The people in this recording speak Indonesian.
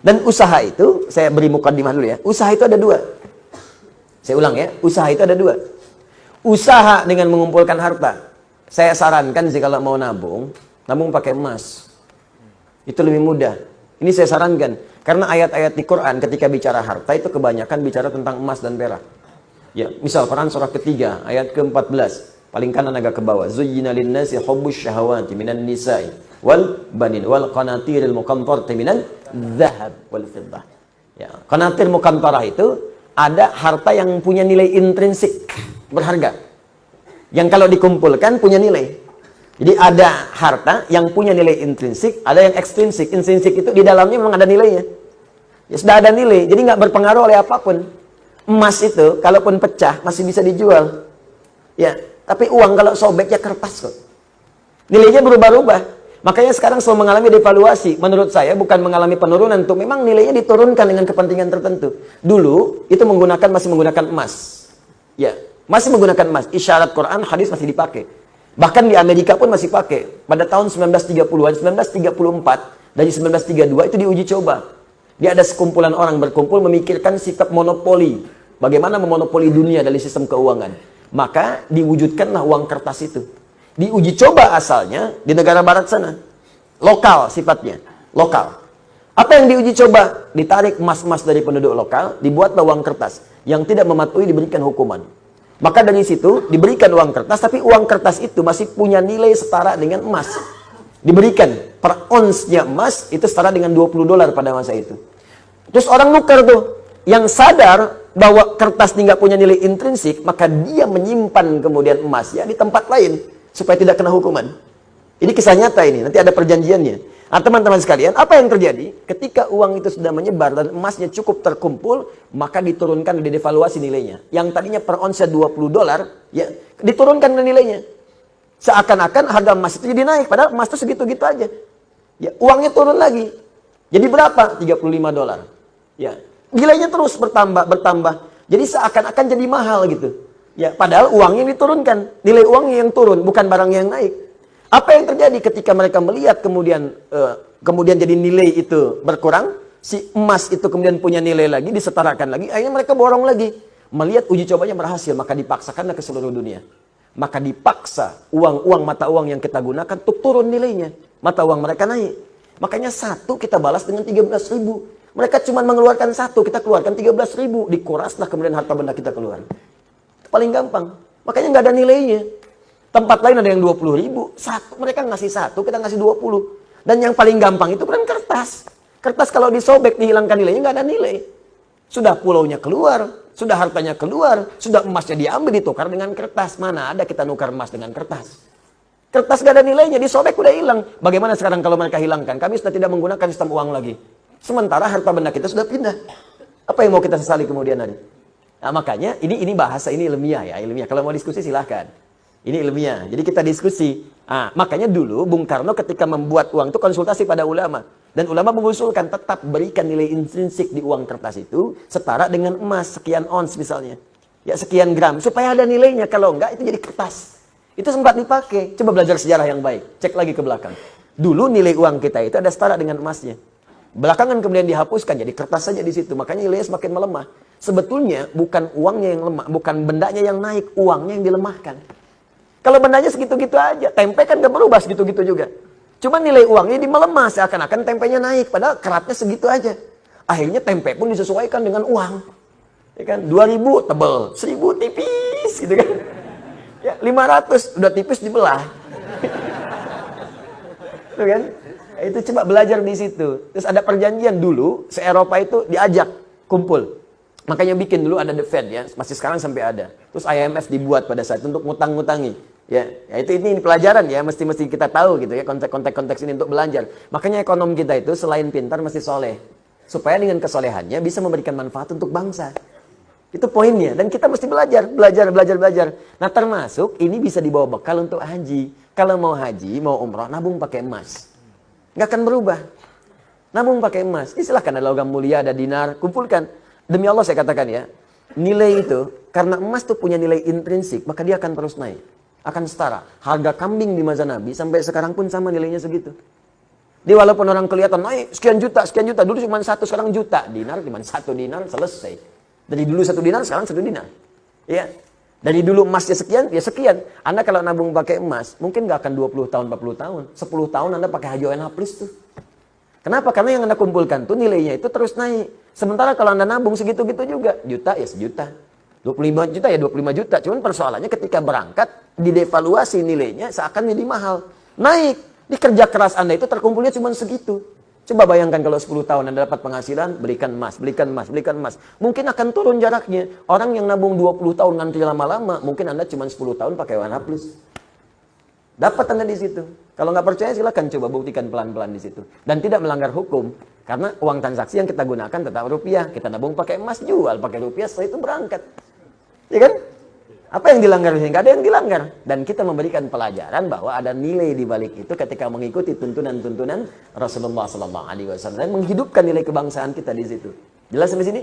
Dan usaha itu, saya beri mukadimah dulu ya. Usaha itu ada dua. Saya ulang ya, usaha itu ada dua. Usaha dengan mengumpulkan harta. Saya sarankan sih kalau mau nabung pakai emas. Itu lebih mudah. Ini saya sarankan. Karena ayat-ayat di Quran ketika bicara harta itu kebanyakan bicara tentang emas dan perak. Ya, misal Quran surah ketiga, ayat ke-14. Paling kanan agak ke bawah. Zuyyina lin-nasi hubbus syahawati minan nisa'i wal banin wal qanatiril muqantarati minan dzahab wal fiddah. Ya, qanatir muqantarah itu ada harta yang punya nilai intrinsik, berharga. Yang kalau dikumpulkan punya nilai. Jadi ada harta yang punya nilai intrinsik, ada yang ekstrinsik. Intrinsik itu di dalamnya memang ada nilainya. Ya, sudah ada nilai, jadi nggak berpengaruh oleh apapun. Emas itu, kalaupun pecah, masih bisa dijual. Ya, tapi uang kalau sobek ya kertas kok. Nilainya berubah-ubah. Makanya sekarang selalu mengalami devaluasi. Menurut saya bukan mengalami penurunan tuh. Memang nilainya diturunkan dengan kepentingan tertentu. Dulu itu masih menggunakan emas. Ya, masih menggunakan emas. Isyarat Quran, hadis masih dipakai. Bahkan di Amerika pun masih pakai. Pada tahun 1930-an, 1934 dari 1932 itu diuji coba. Dia ada sekumpulan orang berkumpul memikirkan sikap monopoli. Bagaimana memonopoli dunia dari sistem keuangan. Maka diwujudkanlah uang kertas itu. Diuji coba asalnya di negara barat sana. Lokal sifatnya. Lokal. Apa yang diuji coba? Ditarik emas-emas dari penduduk lokal, dibuatlah uang kertas. Yang tidak mematuhi diberikan hukuman. Maka dari situ diberikan uang kertas, tapi uang kertas itu masih punya nilai setara dengan emas. Diberikan per onsnya emas itu setara dengan $20 pada masa itu. Terus orang nukar tuh. Yang sadar bahwa kertas ini nggak punya nilai intrinsik, maka dia menyimpan kemudian emasnya di tempat lain. Supaya tidak kena hukuman. Ini kisah nyata ini, nanti ada perjanjiannya. Nah teman-teman sekalian, apa yang terjadi? Ketika uang itu sudah menyebar dan emasnya cukup terkumpul, maka diturunkan, didevaluasi nilainya. Yang tadinya per onsnya $20, ya diturunkan nilainya. Seakan-akan harga emas itu jadi naik, padahal emas itu segitu-gitu aja. Ya, uangnya turun lagi. Jadi berapa? $35. Ya, nilainya terus bertambah. Jadi seakan-akan jadi mahal gitu. Ya, padahal uangnya diturunkan, nilai uangnya yang turun, bukan barang yang naik. Apa yang terjadi ketika mereka melihat kemudian jadi nilai itu berkurang, si emas itu kemudian punya nilai lagi, disetarakan lagi, akhirnya mereka borong lagi. Melihat uji cobanya berhasil, maka dipaksakanlah ke seluruh dunia. Maka dipaksa mata uang yang kita gunakan untuk turun nilainya. Mata uang mereka naik. Makanya satu kita balas dengan 13.000. Mereka cuma mengeluarkan satu, kita keluarkan 13.000. Dikuraslah kemudian harta benda kita keluar. Paling gampang. Makanya nggak ada nilainya. Tempat lain ada yang 20.000. Mereka ngasih satu, kita ngasih 20. Dan yang paling gampang itu kan kertas. Kertas kalau disobek, dihilangkan nilainya, nggak ada nilai. Sudah pulaunya keluar, sudah hartanya keluar, sudah emasnya diambil, ditukar dengan kertas. Mana ada kita nukar emas dengan kertas? Kertas nggak ada nilainya, disobek udah hilang. Bagaimana sekarang kalau mereka hilangkan? Kami sudah tidak menggunakan sistem uang lagi. Sementara harta benda kita sudah pindah. Apa yang mau kita sesali kemudian hari? Nah, makanya ini bahasa ini ilmiah ya, ilmiah. Kalau mau diskusi silahkan. Ini ilmiah. Jadi kita diskusi. Nah, makanya dulu Bung Karno ketika membuat uang itu konsultasi pada ulama. Dan ulama mengusulkan tetap berikan nilai intrinsik di uang kertas itu setara dengan emas sekian ons misalnya. Ya sekian gram supaya ada nilainya. Kalau enggak itu jadi kertas. Itu sempat dipakai. Coba belajar sejarah yang baik. Cek lagi ke belakang. Dulu nilai uang kita itu ada setara dengan emasnya. Belakangan kemudian dihapuskan jadi kertas saja di situ. Makanya nilainya semakin melemah. Sebetulnya bukan uangnya yang lemah, bukan bendanya yang naik, uangnya yang dilemahkan. Kalau bendanya segitu-gitu aja, tempe kan gak berubah segitu-gitu juga. Cuma nilai uangnya melemah, seakan-akan tempenya naik, padahal keratnya segitu aja. Akhirnya tempe pun disesuaikan dengan uang. Ya kan? 2.000 tebel, 1.000 tipis gitu kan. Ya, 500 udah tipis dibelah. Tuh kan? Itu coba belajar di situ. Terus ada perjanjian dulu, se-Eropa itu diajak kumpul. Makanya bikin dulu ada The Fed ya, masih sekarang sampai ada. Terus IMF dibuat pada saat itu untuk ngutang-ngutangi. Ya itu ini pelajaran ya, mesti kita tahu gitu ya konteks ini untuk belajar. Makanya ekonom kita itu selain pintar mesti soleh. Supaya dengan kesolehannya bisa memberikan manfaat untuk bangsa. Itu poinnya. Dan kita mesti belajar. Nah termasuk ini bisa dibawa bekal untuk haji. Kalau mau haji, mau umrah, nabung pakai emas. Nggak akan berubah. Nabung pakai emas. Silahkan ada logam mulia, ada dinar, kumpulkan. Demi Allah saya katakan ya, nilai itu, karena emas itu punya nilai intrinsik, maka dia akan terus naik. Akan setara. Harga kambing di masa Nabi, sampai sekarang pun sama nilainya segitu. Di walaupun orang kelihatan naik sekian juta, dulu cuma 1, sekarang juta. Dinar cuma 1 dinar selesai. Dari dulu 1 dinar, sekarang 1 dinar. Ya. Dari dulu emasnya sekian, ya sekian. Anda kalau nabung pakai emas, mungkin nggak akan 20 tahun, 40 tahun. 10 tahun Anda pakai Haji ONH Plus tuh. Kenapa? Karena yang Anda kumpulkan tuh nilainya itu terus naik. Sementara kalau Anda nabung segitu-gitu juga, juta ya sejuta. 25 juta ya 25 juta. Cuman persoalannya ketika berangkat, didevaluasi nilainya seakan jadi mahal. Naik. Di kerja keras Anda itu terkumpulnya cuma segitu. Coba bayangkan kalau 10 tahun Anda dapat penghasilan, belikan emas, belikan emas, belikan emas. Mungkin akan turun jaraknya. Orang yang nabung 20 tahun ngantri lama-lama, mungkin Anda cuma 10 tahun pakai ONH Plus. Dapat Anda di situ. Kalau nggak percaya silakan coba buktikan pelan-pelan di situ. Dan tidak melanggar hukum. Karena uang transaksi yang kita gunakan tetap rupiah. Kita nabung pakai emas, jual pakai rupiah, setelah itu berangkat. Ya kan? Apa yang dilanggar? Nggak ada yang dilanggar. Dan kita memberikan pelajaran bahwa ada nilai di balik itu ketika mengikuti tuntunan-tuntunan Rasulullah SAW. Menghidupkan nilai kebangsaan kita di situ. Jelas sampai sini?